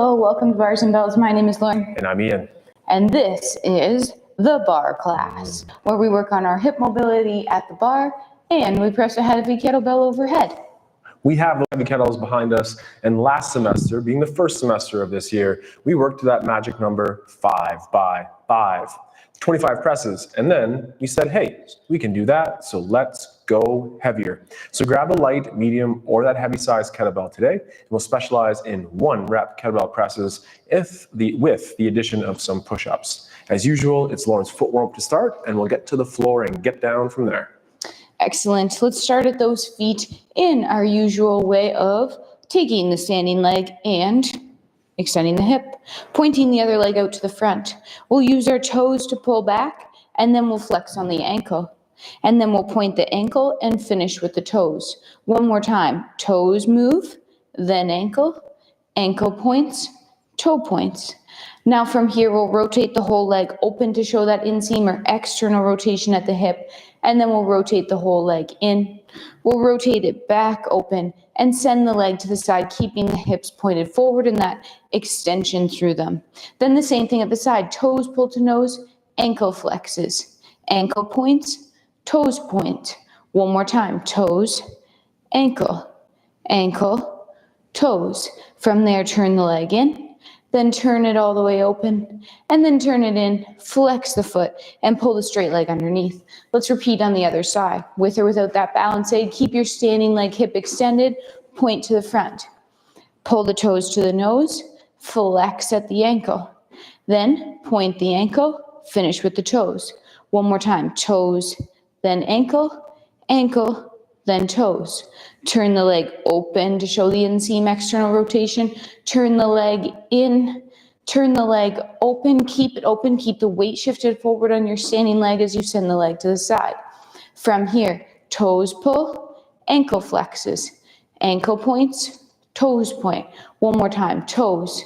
Hello, welcome to Bars and Bells. My name is Lauren. And I'm Ian. And this is the Barre Class, where we work on our hip mobility at the bar and we press a heavy kettlebell overhead. We have the heavy kettlebells behind us, and last semester, being the first semester of this year, we worked to that magic number 5 by 5, 25 presses, and then we said, hey, we can do that, so let's go heavier. So grab a light, medium, or that heavy size kettlebell today, and we'll specialize in 1 rep kettlebell presses with the addition of some push-ups. As usual, it's Lauren's foot warm-up to start, and we'll get to the floor and get down from there. Excellent. Let's start at those feet in our usual way of taking the standing leg and extending the hip, pointing the other leg out to the front. We'll use our toes to pull back, and then we'll flex on the ankle. And then we'll point the ankle and finish with the toes. One more time. Toes move, then ankle, ankle points, toe points. Now from here, we'll rotate the whole leg open to show that inseam or external rotation at the hip, and then we'll rotate the whole leg in. We'll rotate it back open and send the leg to the side, keeping the hips pointed forward and that extension through them. Then the same thing at the side, toes pull to nose, ankle flexes, ankle points, toes point. One more time, toes, ankle, ankle, toes. From there, turn the leg in. Then turn it all the way open, and then turn it in, flex the foot, and pull the straight leg underneath. Let's repeat on the other side. With or without that balance aid, keep your standing leg hip extended, point to the front. Pull the toes to the nose, flex at the ankle. Then point the ankle, finish with the toes. One more time, toes, then ankle, ankle, then toes. Turn the leg open to show the inseam external rotation. Turn the leg in, turn the leg open, keep it open, keep the weight shifted forward on your standing leg as you send the leg to the side. From here, toes pull, ankle flexes, ankle points, toes point. One more time, toes,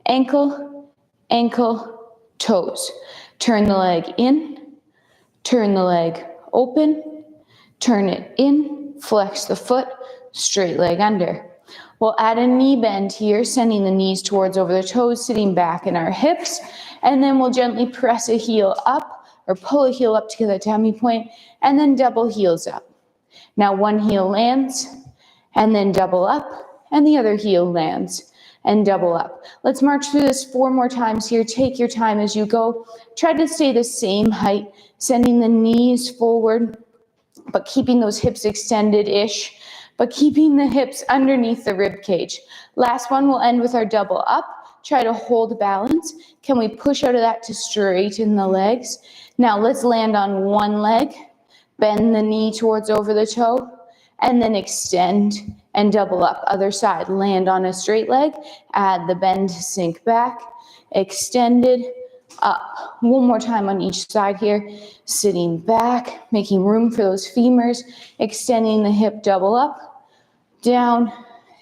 ankle, ankle, toes. Turn the leg in, turn the leg open, turn it in, flex the foot, straight leg under. We'll add a knee bend here, sending the knees towards over the toes, sitting back in our hips, and then we'll gently press a heel up or pull a heel up to the tummy point, and then double heels up. Now one heel lands, and then double up, and the other heel lands, and double up. Let's march through this 4 more times here. Take your time as you go. Try to stay the same height, sending the knees forward, but keeping those hips extended-ish, but keeping the hips underneath the rib cage. Last one, we'll end with our double up. Try to hold balance. Can we push out of that to straighten the legs? Now let's land on one leg, bend the knee towards over the toe, and then extend and double up. Other side, land on a straight leg, add the bend, sink back, extended, up. One more time on each side here. Sitting back, making room for those femurs, extending the hip, double up, down,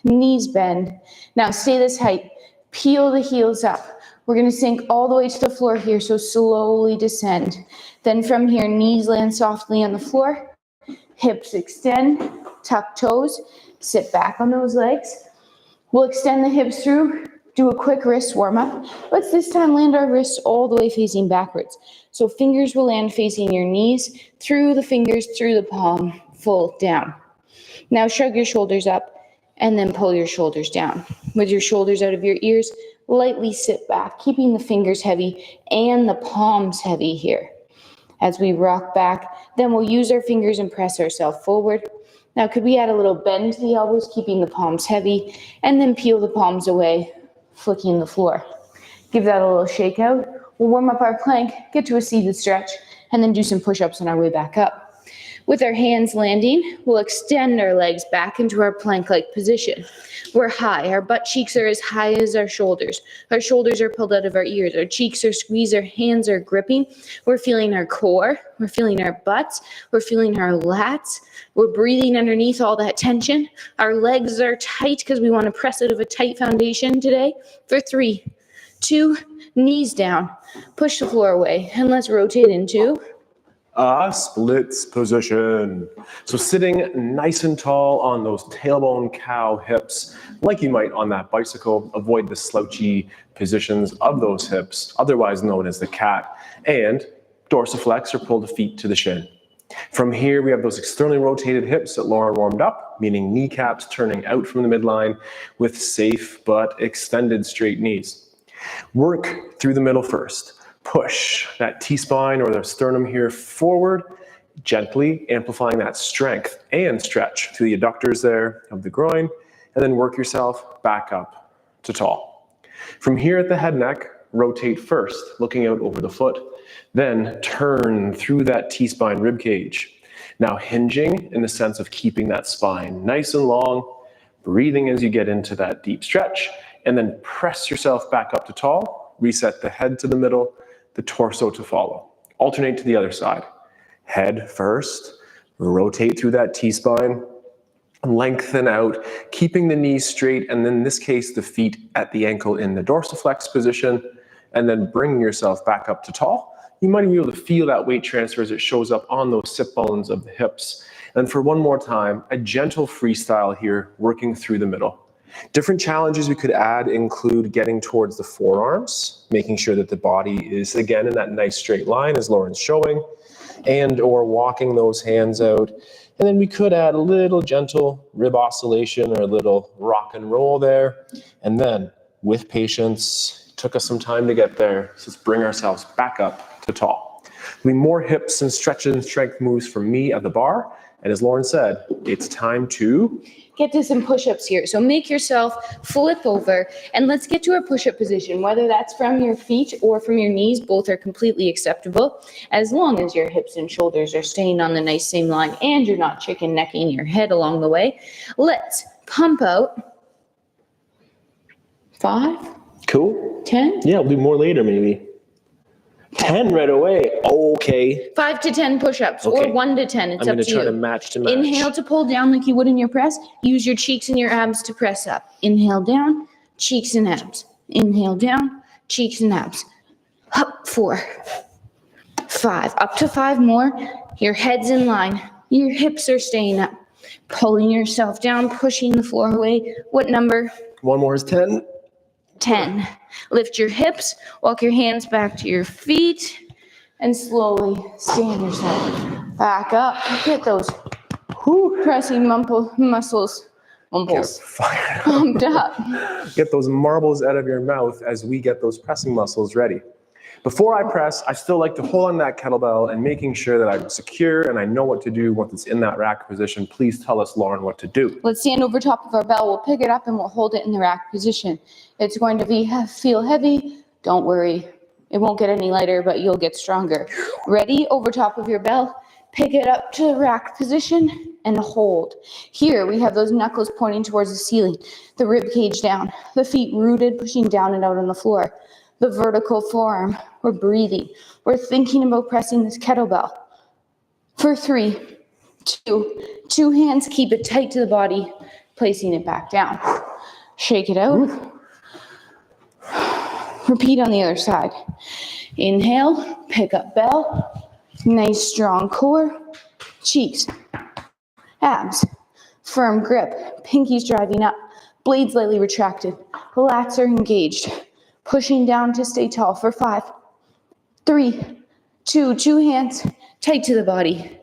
knees bend. Now stay this height. Peel the heels up. We're going to sink all the way to the floor here, so slowly descend. Then from here, knees land softly on the floor. Hips extend, tuck toes, sit back on those legs. We'll extend the hips through. Do a quick wrist warm-up. Let's this time land our wrists all the way facing backwards. So fingers will land facing your knees, through the fingers, through the palm, full down. Now shrug your shoulders up and then pull your shoulders down. With your shoulders out of your ears, lightly sit back, keeping the fingers heavy and the palms heavy here. As we rock back, then we'll use our fingers and press ourselves forward. Now could we add a little bend to the elbows, keeping the palms heavy, and then peel the palms away, flicking the floor. Give that a little shake out. We'll warm up our plank, get to a seated stretch, and then do some push-ups on our way back up. With our hands landing, we'll extend our legs back into our plank-like position. We're high. Our butt cheeks are as high as our shoulders. Our shoulders are pulled out of our ears. Our cheeks are squeezed. Our hands are gripping. We're feeling our core. We're feeling our butts. We're feeling our lats. We're breathing underneath all that tension. Our legs are tight because we want to press out of a tight foundation today. For 3, 2, knees down. Push the floor away. And let's rotate into a splits position. So sitting nice and tall on those tailbone cow hips, like you might on that bicycle, avoid the slouchy positions of those hips, otherwise known as the cat, and dorsiflex or pull the feet to the shin. From here, we have those externally rotated hips that Lauren warmed up, meaning kneecaps turning out from the midline with safe but extended straight knees. Work through the middle first. Push that T-spine or the sternum here forward, gently amplifying that strength and stretch through the adductors there of the groin, and then work yourself back up to tall. From here at the head neck, rotate first, looking out over the foot, then turn through that T-spine rib cage. Now hinging in the sense of keeping that spine nice and long, breathing as you get into that deep stretch, and then press yourself back up to tall, reset the head to the middle, the torso to follow. Alternate to the other side. Head first, rotate through that T-spine, lengthen out, keeping the knees straight, and in this case, the feet at the ankle in the dorsiflex position, and then bring yourself back up to tall. You might be able to feel that weight transfer as it shows up on those sit bones of the hips. And for one more time, a gentle freestyle here, working through the middle. Different challenges we could add include getting towards the forearms, making sure that the body is, again, in that nice straight line as Lauren's showing, and or walking those hands out. And then we could add a little gentle rib oscillation or a little rock and roll there. And then, with patience, it took us some time to get there, so let's bring ourselves back up to tall. There'll be more hips and stretches and strength moves from me at the bar. And as Lauren said, it's time to get to some push-ups here. So make yourself flip over and let's get to a push-up position, whether that's from your feet or from your knees. Both are completely acceptable as long as your hips and shoulders are staying on the nice same line and you're not chicken necking your head along the way. Let's pump out 5. Cool. 10. Yeah, we'll do more later maybe. 10 right away. Okay. 5 to 10 push-ups Okay. or 1 to 10. It's I'm up going to to try you. to match to match. Inhale to pull down like you would in your press. Use your cheeks and your abs to press up. Inhale down, cheeks and abs. Inhale down, cheeks and abs. Up 4, 5. Up to 5 more. Your head's in line. Your hips are staying up. Pulling yourself down, pushing the floor away. What number? One more is 10. 10. Lift your hips, walk your hands back to your feet, and slowly stand yourself back up. Get those pressing muscles Fire. pumped up. Get those marbles out of your mouth as we get those pressing muscles ready. Before I press, I still like to hold on that kettlebell and making sure that I'm secure and I know what to do once it's in that rack position. Please tell us, Lauren, what to do. Let's stand over top of our bell. We'll pick it up and we'll hold it in the rack position. It's going to feel heavy. Don't worry. It won't get any lighter, but you'll get stronger. Ready? Over top of your bell. Pick it up to the rack position and hold. Here we have those knuckles pointing towards the ceiling, the rib cage down, the feet rooted, pushing down and out on the floor. The vertical forearm. We're breathing. We're thinking about pressing this kettlebell. For 3, 2 hands, keep it tight to the body, placing it back down. Shake it out. Repeat on the other side. Inhale, pick up bell. Nice strong core. Cheeks, abs, firm grip. Pinkies driving up. Blades lightly retracted. Lats are engaged. Pushing down to stay tall for 5, 3, 2 hands, tight to the body.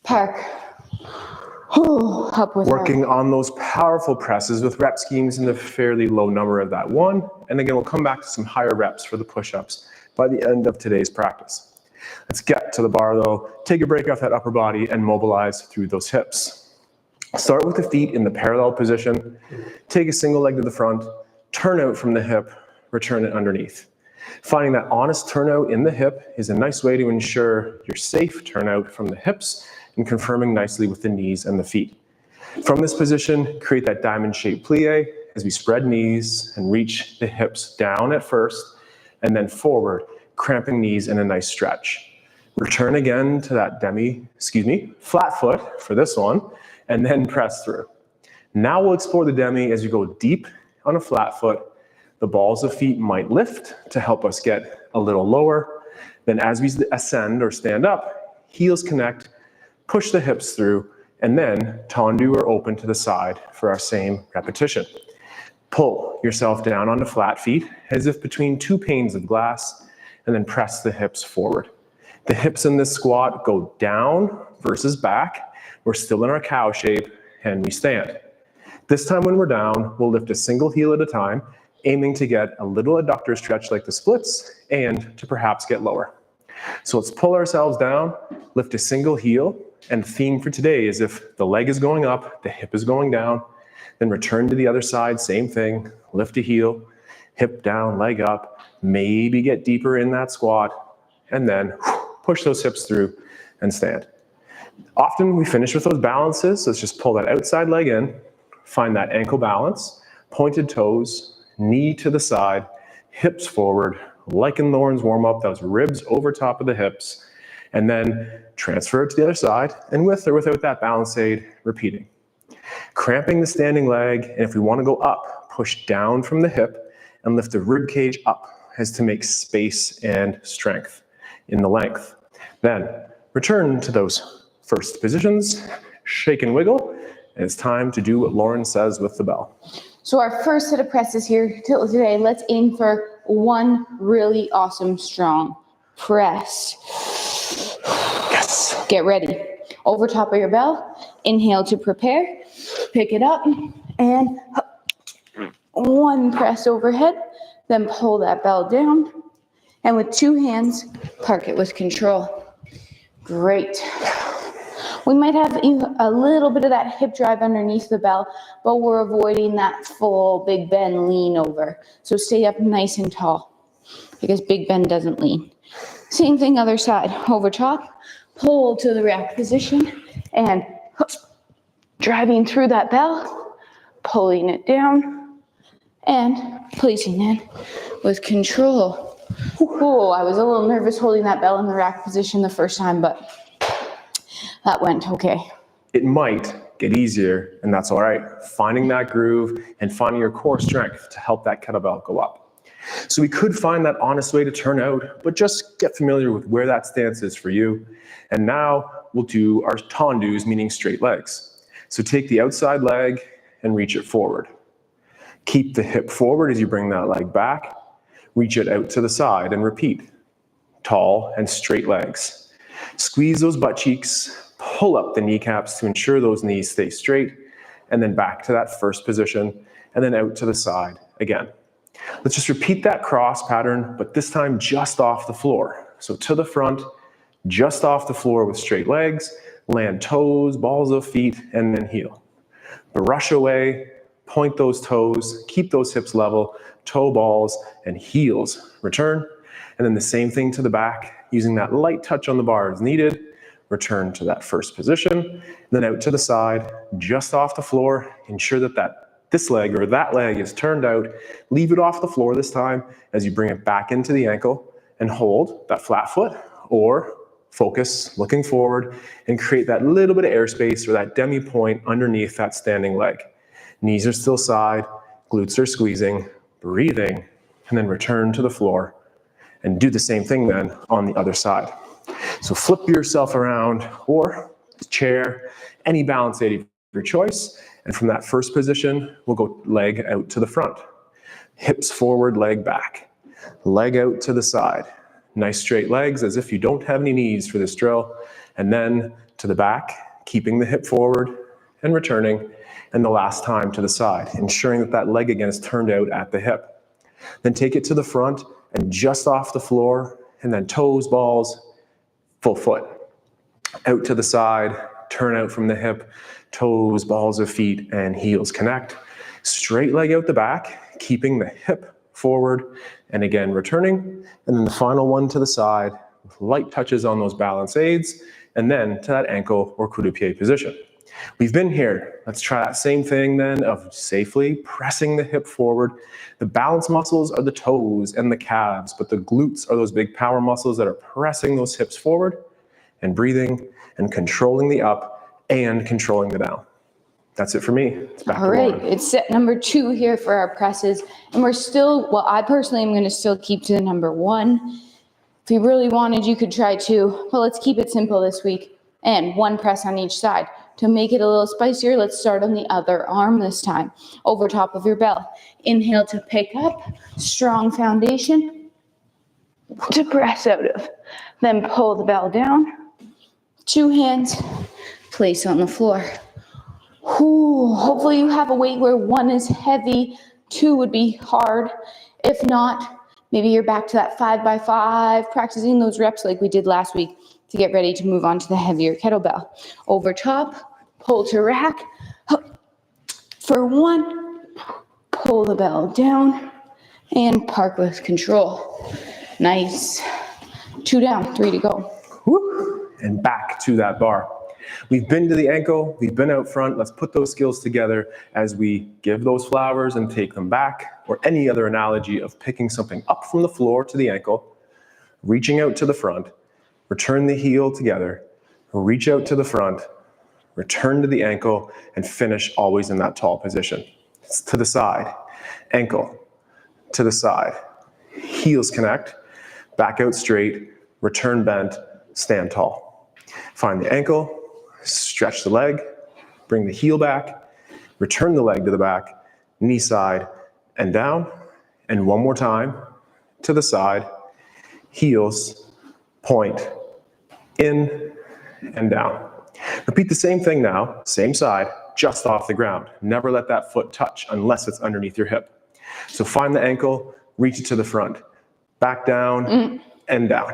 Park. Up with Working on those powerful presses with rep schemes in the fairly low number of that 1. And again, we'll come back to some higher reps for the push-ups by the end of today's practice. Let's get to the bar though. Take a break off that upper body and mobilize through those hips. Start with the feet in the parallel position. Take a single leg to the front, turn out from the hip, return it underneath. Finding that honest turnout in the hip is a nice way to ensure your safe turnout from the hips and confirming nicely with the knees and the feet. From this position, create that diamond-shaped plie as we spread knees and reach the hips down at first and then forward, cramping knees in a nice stretch. Return again to that flat foot for this one, and then press through. Now we'll explore the demi as you go deep on a flat foot. The balls of feet might lift to help us get a little lower. Then as we ascend or stand up, heels connect, push the hips through, and then tendu or open to the side for our same repetition. Pull yourself down onto flat feet as if between two panes of glass, and then press the hips forward. The hips in this squat go down versus back. We're still in our cow shape, and we stand. This time when we're down, we'll lift a single heel at a time, aiming to get a little adductor stretch like the splits, and to perhaps get lower. So let's pull ourselves down, lift a single heel, and the theme for today is if the leg is going up, the hip is going down, then return to the other side, same thing, lift a heel, hip down, leg up, maybe get deeper in that squat, and then push those hips through and stand. Often we finish with those balances, so let's just pull that outside leg in, find that ankle balance, pointed toes, knee to the side, hips forward, like in Lauren's warm-up, those ribs over top of the hips, and then transfer it to the other side, and with or without that balance aid, repeating. Cramping the standing leg, and if we want to go up, push down from the hip and lift the rib cage up as to make space and strength in the length. Then return to those first positions, shake and wiggle, and it's time to do what Lauren says with the bell. So our first set of presses here today, let's aim for one really awesome, strong press. Yes. Get ready. Over top of your bell, inhale to prepare, pick it up, and one press overhead, then pull that bell down, and with two hands, park it with control. Great. We might have a little bit of that hip drive underneath the bell, but we're avoiding that full Big Ben lean over. So stay up nice and tall, because Big Ben doesn't lean. Same thing other side, over top, pull to the rack position, and driving through that bell, pulling it down, and placing it with control. Oh, I was a little nervous holding that bell in the rack position the first time, but that went okay. It might get easier, and that's all right. Finding that groove and finding your core strength to help that kettlebell go up. So we could find that honest way to turn out, but just get familiar with where that stance is for you. And now we'll do our tendus, meaning straight legs. So take the outside leg and reach it forward. Keep the hip forward as you bring that leg back. Reach it out to the side and repeat. Tall and straight legs. Squeeze those butt cheeks. Pull up the kneecaps to ensure those knees stay straight, and then back to that first position, and then out to the side again. Let's just repeat that cross pattern, but this time just off the floor. So to the front, just off the floor with straight legs, land toes, balls of feet, and then heel. Brush away, point those toes, keep those hips level, toe balls and heels. Return, and then the same thing to the back, using that light touch on the bar as needed. Return to that first position, then out to the side, just off the floor. Ensure that this leg or that leg is turned out. Leave it off the floor this time as you bring it back into the ankle and hold that flat foot, or focus looking forward and create that little bit of airspace or that demi point underneath that standing leg. Knees are still side, glutes are squeezing, breathing, and then return to the floor and do the same thing then on the other side. So flip yourself around, or chair, any balance aid of your choice. And from that first position, we'll go leg out to the front. Hips forward, leg back. Leg out to the side. Nice straight legs as if you don't have any knees for this drill. And then to the back, keeping the hip forward and returning. And the last time to the side, ensuring that that leg again is turned out at the hip. Then take it to the front and just off the floor, and then toes, balls, full foot. Out to the side, turn out from the hip, toes, balls of feet, and heels connect. Straight leg out the back, keeping the hip forward, and again returning. And then the final one to the side, with light touches on those balance aids, and then to that ankle or coup de pied position. We've been here. Let's try that same thing then of safely pressing the hip forward. The balance muscles are the toes and the calves, but the glutes are those big power muscles that are pressing those hips forward and breathing and controlling the up and controlling the down. That's it for me. It's back All to right, Lauren. it's set number 2 here for our presses. And we're still, well, I personally am going to still keep to the number 1. If you really wanted, you could try 2, but let's keep it simple this week. And 1 press on each side. To make it a little spicier, let's start on the other arm this time, over top of your bell. Inhale to pick up, strong foundation to press out of. Then pull the bell down, 2 hands, place on the floor. Hopefully you have a weight where 1 is heavy, 2 would be hard. If not, maybe you're back to that 5 by 5, practicing those reps like we did last week to get ready to move on to the heavier kettlebell. Over top, pull to rack. For 1, pull the bell down and park with control. Nice. 2 down, 3 to go. Whoop, and back to that bar. We've been to the ankle, we've been out front. Let's put those skills together as we give those flowers and take them back, or any other analogy of picking something up from the floor to the ankle, reaching out to the front, return the heel together, reach out to the front, return to the ankle, and finish always in that tall position. It's to the side, ankle, to the side, heels connect, back out straight, return bent, stand tall. Find the ankle, stretch the leg, bring the heel back, return the leg to the back, knee side and down, and 1 more time, to the side, heels, point, in and down. Repeat the same thing now, same side, just off the ground. Never let that foot touch unless it's underneath your hip. So find the ankle, reach it to the front, back down and down.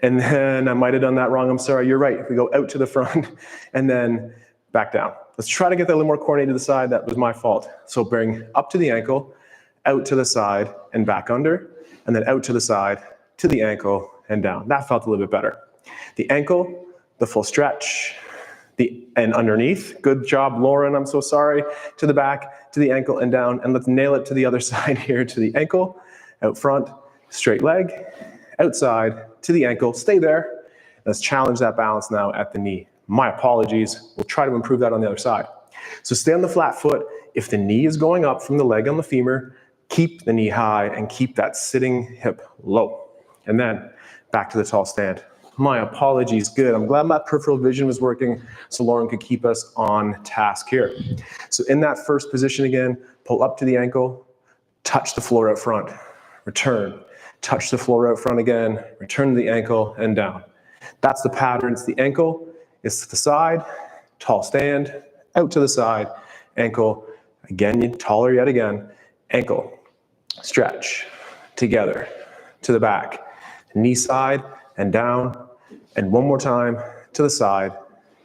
And then I might have done that wrong. I'm sorry, you're right. We go out to the front and then back down. Let's try to get that a little more coordinated to the side. That was my fault. So bring up to the ankle, out to the side and back under, and then out to the side, to the ankle and down. That felt a little bit better. The ankle, the full stretch, and underneath. Good job, Lauren. I'm so sorry. To the back, to the ankle and down. And let's nail it to the other side here, to the ankle, out front, straight leg, outside, to the ankle, stay there. Let's challenge that balance now at the knee. My apologies. We'll try to improve that on the other side. So stay on the flat foot. If the knee is going up from the leg on the femur, keep the knee high and keep that sitting hip low. And then back to the tall stand. My apologies. Good. I'm glad my peripheral vision was working so Lauren could keep us on task here. So in that first position again, pull up to the ankle, touch the floor out front, return. Touch the floor out front again, return to the ankle and down. That's the pattern. It's the ankle, it's to the side, tall stand, out to the side, ankle, again, taller yet again, ankle, stretch, together, to the back, knee side and down, and 1 more time, to the side,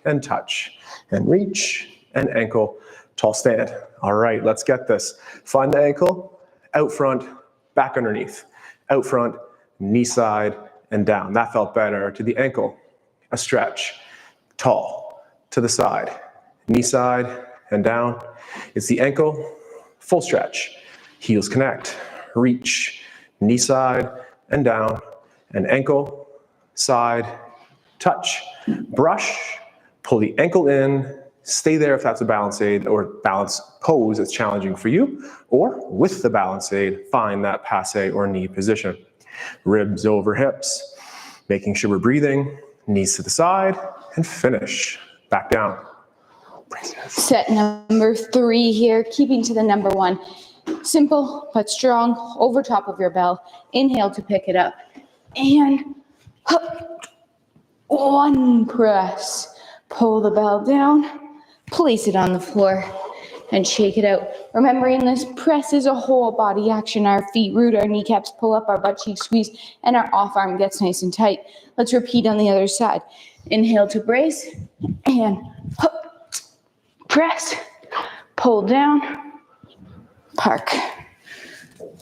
and touch, and reach, and ankle, tall stand. All right, let's get this. Find the ankle, out front, back underneath. Out front, knee side, and down. That felt better. To the ankle, a stretch, tall, to the side, knee side, and down. It's the ankle, full stretch, heels connect, reach, knee side, and down, and ankle, side, touch, brush, pull the ankle in, stay there if that's a balance aid or balance pose that's challenging for you, or with the balance aid, find that passe or knee position. Ribs over hips, making sure we're breathing, knees to the side, and finish. Back down. Set number 3 here, keeping to the number 1. Simple but strong, over top of your bell. Inhale to pick it up. And 1 press. Pull the bell down. Place it on the floor and shake it out. Remembering this press is a whole body action. Our feet root, our kneecaps pull up, our butt cheeks squeeze, and our off arm gets nice and tight. Let's repeat on the other side. Inhale to brace and press, pull down, park.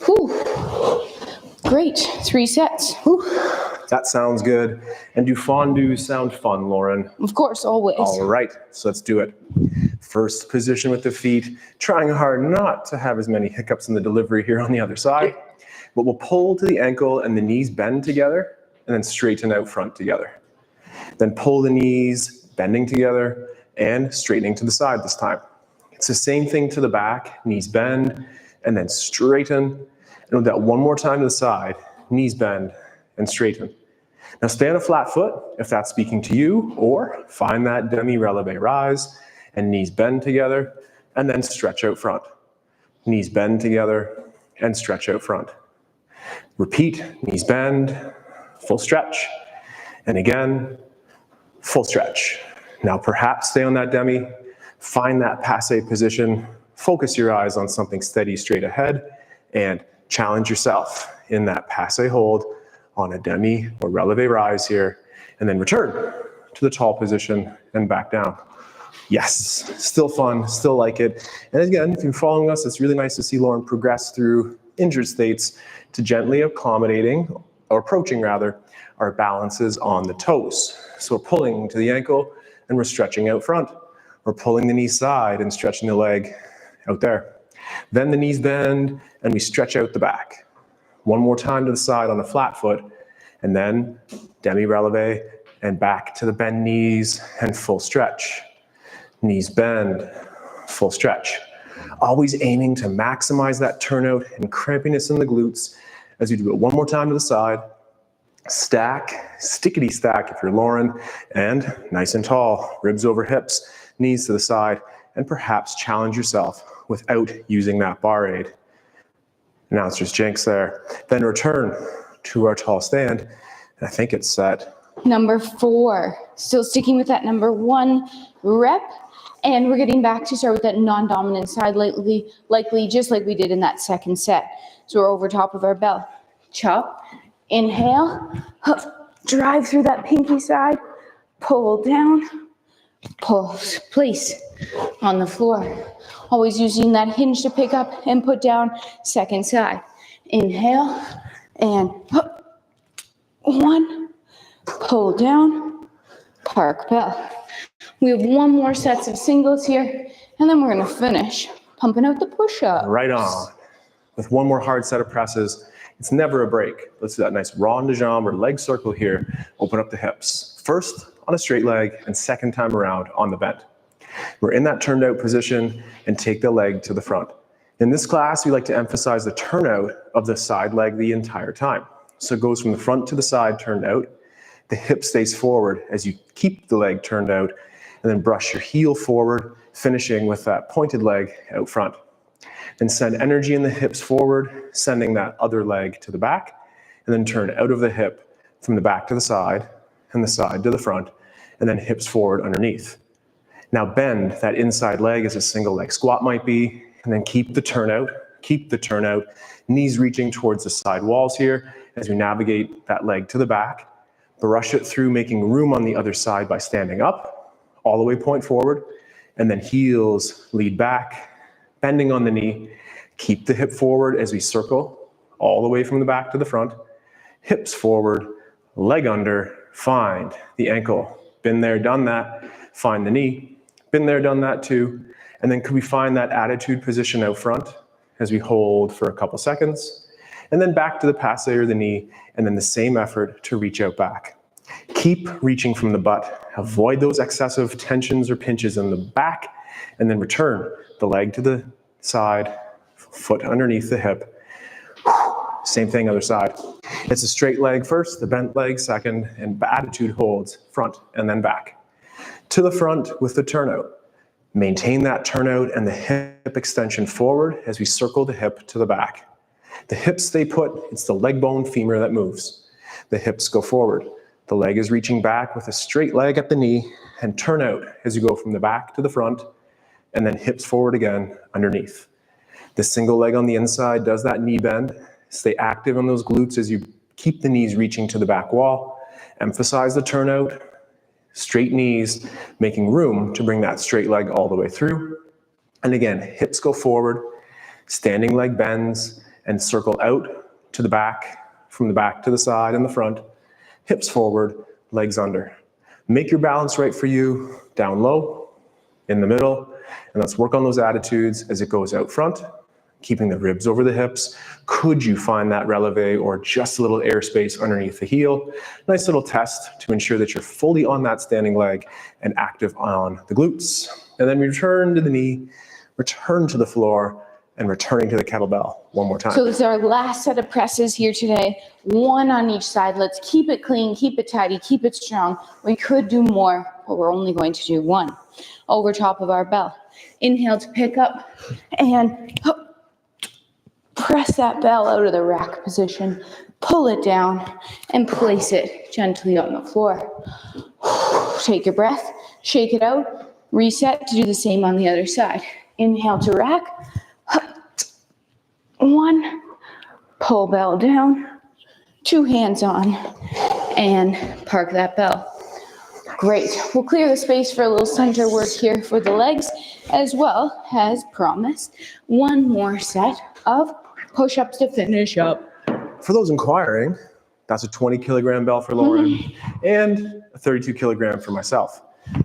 Whew. Great, 3 sets. Whew. That sounds good. And do fondues sound fun, Lauren? Of course, always. All right, so let's do it. First position with the feet, trying hard not to have as many hiccups in the delivery here on the other side. But we'll pull to the ankle and the knees bend together and then straighten out front together. Then pull the knees, bending together and straightening to the side this time. It's the same thing to the back, knees bend and then straighten. And we'll do that 1 more time to the side, knees bend and straighten. Now stay on a flat foot if that's speaking to you, or find that demi-releve rise and knees bend together and then stretch out front. Knees bend together and stretch out front. Repeat, knees bend, full stretch, and again, full stretch. Now perhaps stay on that demi, find that passe position, focus your eyes on something steady straight ahead, and challenge yourself in that passe hold on a demi or releve rise here, and then return to the tall position and back down. Yes, still fun, still like it. And again, if you're following us, it's really nice to see Lauren progress through injured states to gently accommodating, or approaching rather, our balances on the toes. So we're pulling to the ankle and we're stretching out front. We're pulling the knee side and stretching the leg out there. Then the knees bend and we stretch out the back. One more time to the side on a flat foot, and then demi-releve and back to the bend knees and full stretch. Knees bend, full stretch. Always aiming to maximize that turnout and crampiness in the glutes as you do it one more time to the side. Stack, stickity stack if you're Lauren, and nice and tall, ribs over hips, knees to the side, and perhaps challenge yourself without using that bar aid. Now it's just jinx there. Then return to our tall stand, and I think it's set. Number 4, still sticking with that number 1 rep. And we're getting back to start with that non-dominant side, likely just like we did in that second set. So we're over top of our bell. Chop, inhale, drive through that pinky side, pull down, pull, place on the floor. Always using that hinge to pick up and put down, second side. Inhale, and 1, pull down, park bell. We have 1 more sets of singles here, and then we're gonna finish pumping out the push-up. Right on. With 1 more hard set of presses, it's never a break. Let's do that nice rond de jambe or leg circle here. Open up the hips. First on a straight leg, and second time around on the bend. We're in that turned out position and take the leg to the front. In this class, we like to emphasize the turnout of the side leg the entire time. So it goes from the front to the side turned out. The hip stays forward as you keep the leg turned out, and then brush your heel forward, finishing with that pointed leg out front. Then send energy in the hips forward, sending that other leg to the back, and then turn out of the hip from the back to the side, and the side to the front, and then hips forward underneath. Now bend that inside leg as a single leg squat might be, and then keep the turnout, knees reaching towards the side walls here as we navigate that leg to the back. Brush it through, making room on the other side by standing up, all the way point forward, and then heels lead back, bending on the knee. Keep the hip forward as we circle all the way from the back to the front. Hips forward, leg under, find the ankle. Been there, done that. Find the knee. Been there, done that too. And then could we find that attitude position out front as we hold for a couple seconds, and then back to the passe or the knee, and then the same effort to reach out back. Keep reaching from the butt. Avoid those excessive tensions or pinches in the back, and then return the leg to the side, foot underneath the hip. Same thing, other side. It's a straight leg first, the bent leg second, and attitude holds front and then back. To the front with the turnout. Maintain that turnout and the hip extension forward as we circle the hip to the back. The hips stay put, it's the leg bone femur that moves. The hips go forward. The leg is reaching back with a straight leg at the knee, and turn out as you go from the back to the front, and then hips forward again underneath. The single leg on the inside does that knee bend. Stay active on those glutes as you keep the knees reaching to the back wall. Emphasize the turnout, straight knees, making room to bring that straight leg all the way through. And again, hips go forward, standing leg bends, and circle out to the back, from the back to the side and the front. Hips forward, legs under. Make your balance right for you, down low, in the middle, and let's work on those attitudes as it goes out front, keeping the ribs over the hips. Could you find that releve or just a little airspace underneath the heel? Nice little test to ensure that you're fully on that standing leg and active on the glutes. And then return to the knee, return to the floor, and returning to the kettlebell one more time. So this is our last set of presses here today. One on each side. Let's keep it clean, keep it tidy, keep it strong. We could do more, but we're only going to do one over top of our bell. Inhale to pick up and press that bell out of the rack position. Pull it down and place it gently on the floor. Take a breath, shake it out, reset to do the same on the other side. Inhale to rack. One, pull bell down, 2 hands on, and park that bell. Great. We'll clear the space for a little center work here for the legs, as well as promised, one more set of push-ups to finish up. For those inquiring, that's a 20 kilogram bell for Lauren and a 32 kilogram for myself.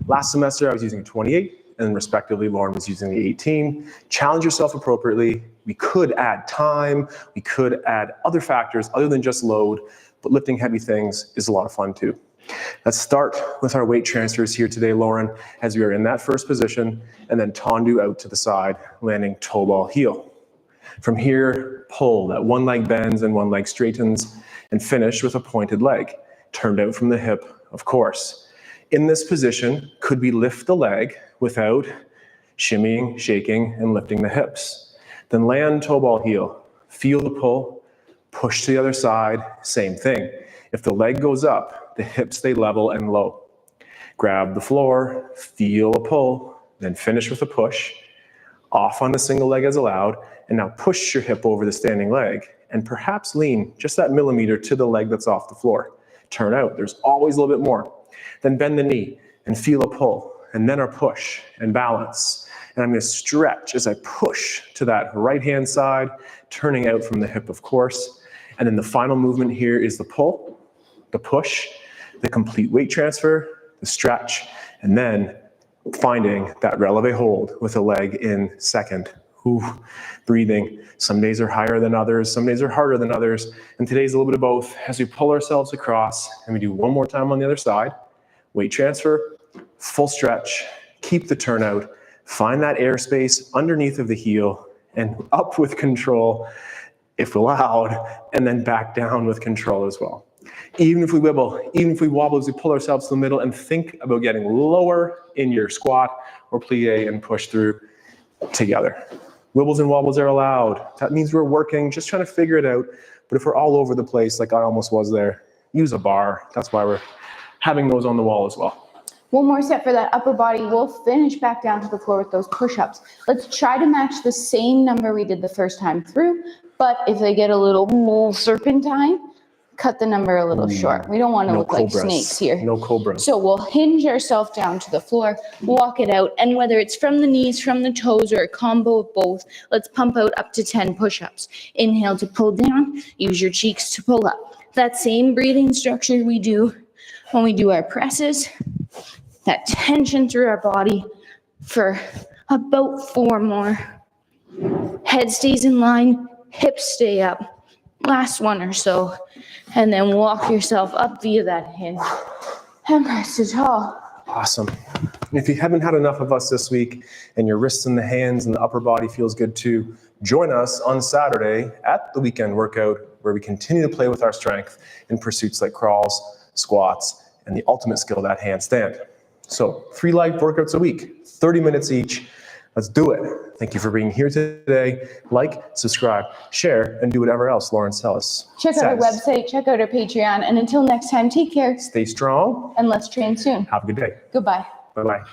Last semester, I was using a 28, and respectively, Lauren was using the 18. Challenge yourself appropriately. We could add time. We could add other factors other than just load, but lifting heavy things is a lot of fun too. Let's start with our weight transfers here today, Lauren, as we are in that first position, and then tendu out to the side, landing toe ball heel. From here, pull, that one leg bends and one leg straightens, and finish with a pointed leg, turned out from the hip, of course. In this position, could we lift the leg without shimmying, shaking, and lifting the hips? Then land toe ball heel, feel the pull, push to the other side, same thing. If the leg goes up, the hips stay level and low. Grab the floor, feel a pull, then finish with a push, off on the single leg as allowed, and now push your hip over the standing leg, and perhaps lean just that millimeter to the leg that's off the floor. Turn out, there's always a little bit more. Then bend the knee and feel a pull, and then our push and balance. And I'm gonna stretch as I push to that right-hand side, turning out from the hip, of course. And then the final movement here is the pull, the push, the complete weight transfer, the stretch, and then finding that releve hold with the leg in second. Ooh, breathing. Some days are higher than others, some days are harder than others, and today's a little bit of both as we pull ourselves across, and we do one more time on the other side. Weight transfer, full stretch, keep the turnout, find that airspace underneath of the heel, and up with control, if allowed, and then back down with control as well. Even if we wibble, even if we wobble as we pull ourselves to the middle, and think about getting lower in your squat or plie and push through together. Wibbles and wobbles are allowed. That means we're working, just trying to figure it out. But if we're all over the place, like I almost was there, use a bar. That's why we're having those on the wall as well. One more set for that upper body. We'll finish back down to the floor with those push-ups. Let's try to match the same number we did the first time through, but if they get a little serpentine, cut the number a little short. We don't want to look like snakes here. No cobras. So we'll hinge ourselves down to the floor, walk it out, and whether it's from the knees, from the toes, or a combo of both, let's pump out up to 10 push-ups. Inhale to pull down, use your cheeks to pull up. That same breathing structure we do when we do our presses, that tension through our body for about 4 more. Head stays in line, hips stay up. Last one or so, and then walk yourself up via that hinge and rest it tall. Awesome. If you haven't had enough of us this week and your wrists and the hands and the upper body feels good too, join us on Saturday at the weekend workout where we continue to play with our strength in pursuits like crawls, squats, and the ultimate skill, that handstand. So 3 live workouts a week, 30 minutes each. Let's do it. Thank you for being here today. Like, subscribe, share, and do whatever else Lauren says. Check out our website, check out our Patreon, and until next time, take care. Stay strong. And let's train soon. Have a good day. Goodbye. Bye-bye.